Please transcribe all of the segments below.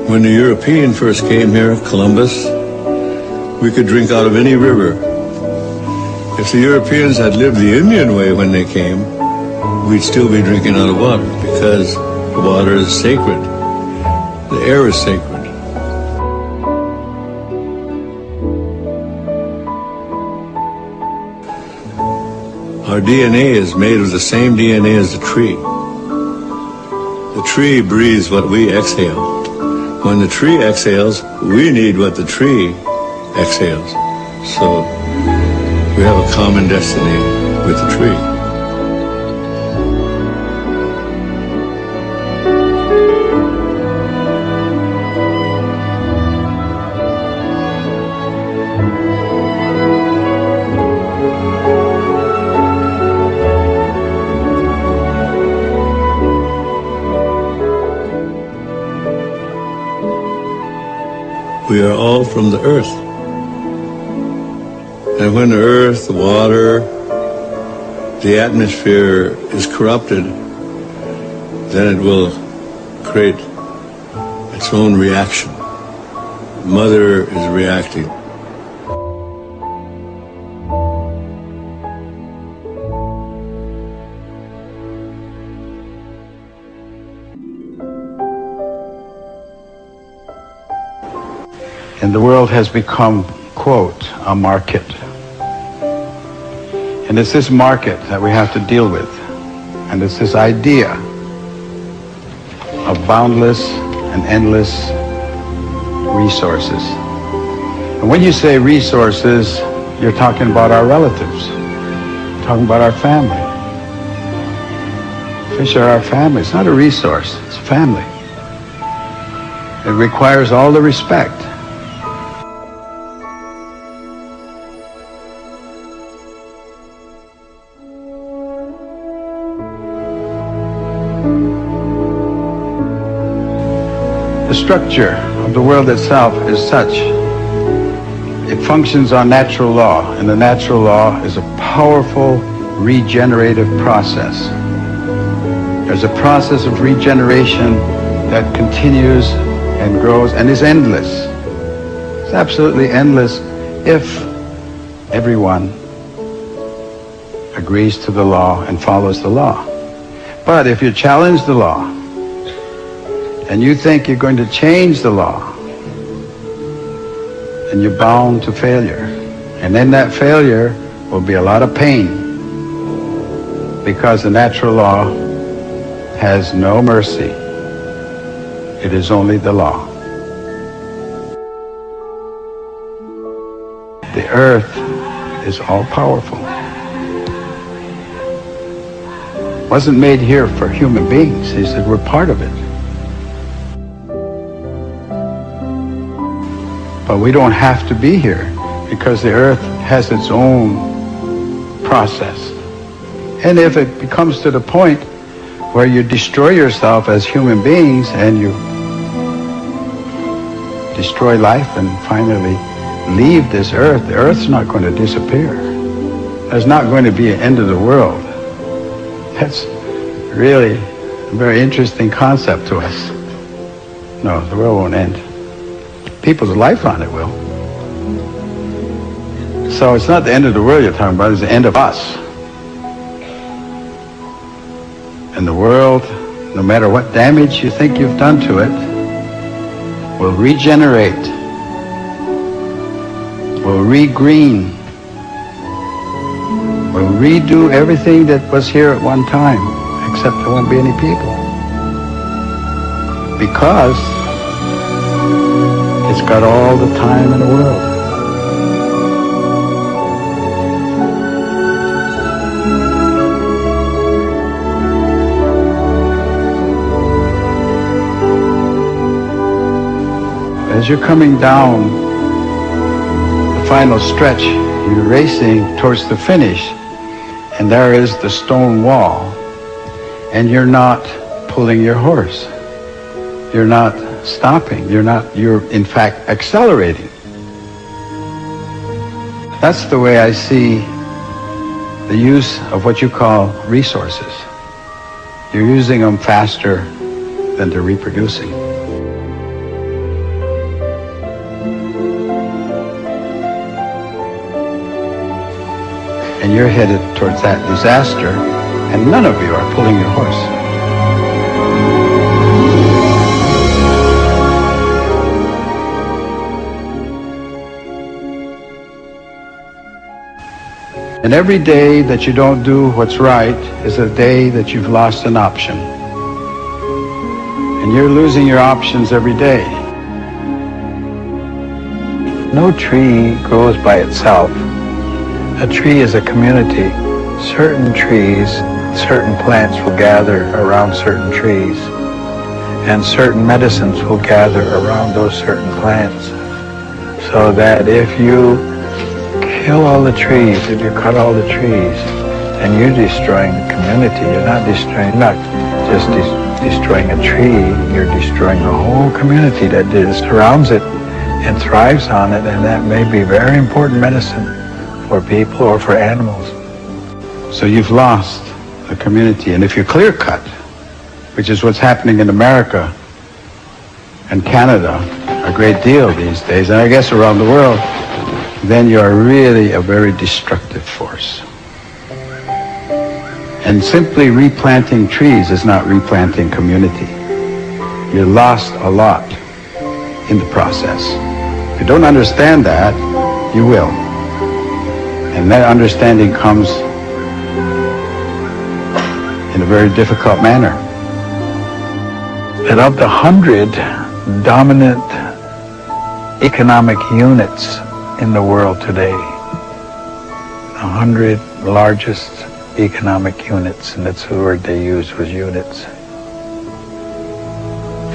When the European first came here, Columbus, we could drink out of any river. If the Europeans had lived the Indian way when they came, we'd still be drinking out of water because the water is sacred. The air is sacred. Our DNA is made of the same DNA as the tree. The tree breathes what we exhale. When the tree exhales, we need what the tree exhales. So we have a common destiny with the tree. We are all from the earth. And when the earth, the water, the atmosphere is corrupted, then it will create its own reaction. Mother is reacting. And the world has become, quote, a market. And it's this market that we have to deal with. And it's this idea of boundless and endless resources. And when you say resources, you're talking about our relatives. You're talking about our family. Fish are our family. It's not a resource, it's a family. It requires all the respect. The structure of the world itself is such. It functions on natural law, and the natural law is a powerful regenerative process. There's a process of regeneration that continues and grows and is endless. It's absolutely endless if everyone agrees to the law and follows the law. But if you challenge the law, and you think you're going to change the law, then you're bound to failure. And in that failure will be a lot of pain, because the natural law has no mercy. It is only the law. The earth is all-powerful. It wasn't made here for human beings. He said we're part of it. But we don't have to be here because the earth has its own process. And if it becomes to the point where you destroy yourself as human beings and you destroy life and finally leave this earth, the earth's not going to disappear. There's not going to be an end of the world. That's really a very interesting concept to us. No, the world won't end. People's life on it will. So it's not the end of the world you're talking about, it's the end of us. And the world, no matter what damage you think you've done to it, will regenerate, will regreen, will redo everything that was here at one time, except there won't be any people. Because it's got all the time in the world. As you're coming down the final stretch, you're racing towards the finish, and there is the stone wall, and you're not pulling your horse. You're not stopping. You're in fact accelerating. That's the way I see the use of what you call resources. You're using them faster than they're reproducing. and you're headed towards that disaster, and none of you are pulling your horse. And every day that you don't do what's right is a day that you've lost an option. And you're losing your options every day. No tree grows by itself. A tree is a community. Certain trees, certain plants will gather around certain trees, and certain medicines will gather around those certain plants. So that if you kill all the trees, if you cut all the trees, then you're destroying the community. You're not just destroying a tree, you're destroying a whole community that surrounds it and thrives on it, and that may be very important medicine for people or for animals. So you've lost the community, and if you clear cut, which is what's happening in America and Canada a great deal these days, and I guess around the world, then you are really a very destructive force. And simply replanting trees is not replanting community. You lost a lot in the process. If you don't understand that, you will. And that understanding comes in a very difficult manner. That of the 100 dominant economic units in the world today, 100 largest economic units, and that's the word they used, was units.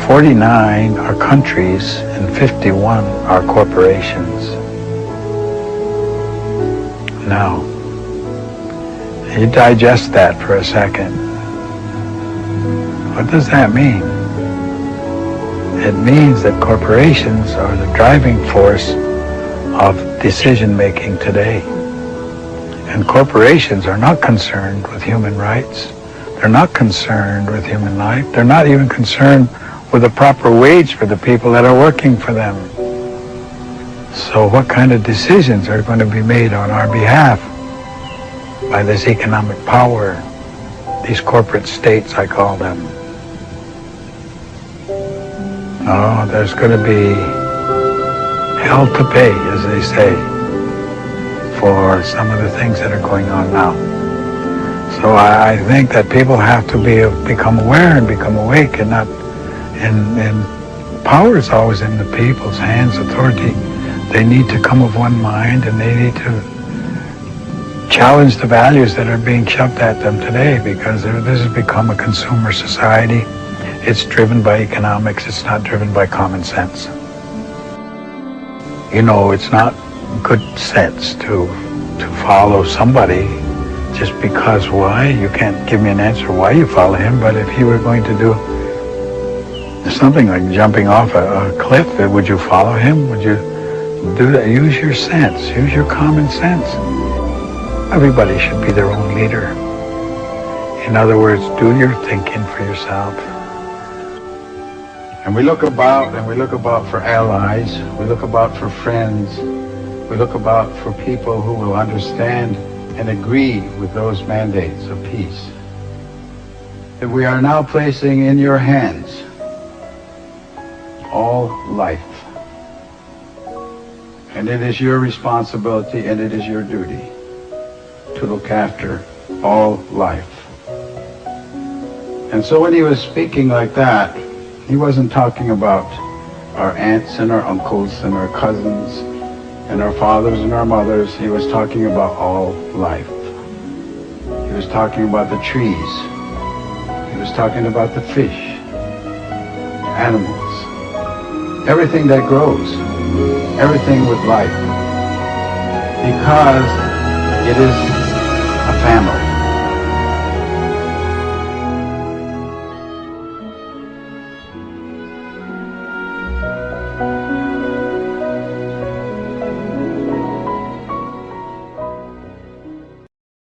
49 are countries and 51 are corporations. Now, you digest that for a second. What does that mean? It means that corporations are the driving force of decision-making today. And corporations are not concerned with human rights. They're not concerned with human life. They're not even concerned with a proper wage for the people that are working for them. So what kind of decisions are going to be made on our behalf by this economic power, these corporate states, I call them? Oh, there's going to be hell to pay, as they say, for some of the things that are going on now. So I think that people have to become aware and become awake, and not, and power is always in the people's hands, authority. They need to come of one mind, and they need to challenge the values that are being shoved at them today, because this has become a consumer society. It's driven by economics. It's not driven by common sense. You know, it's not good sense to follow somebody just because. Why? You can't give me an answer why you follow him, but if you were going to do something like jumping off a cliff, would you follow him? Would you do that? Use your sense. Use your common sense. Everybody should be their own leader. In other words, do your thinking for yourself. And we look about for allies, we look about for friends, we look about for people who will understand and agree with those mandates of peace. That we are now placing in your hands all life. And it is your responsibility and it is your duty to look after all life. And so when he was speaking like that, he wasn't talking about our aunts and our uncles and our cousins and our fathers and our mothers. He was talking about all life. He was talking about the trees. He was talking about the fish, animals, everything that grows, everything with life. Because it is a family.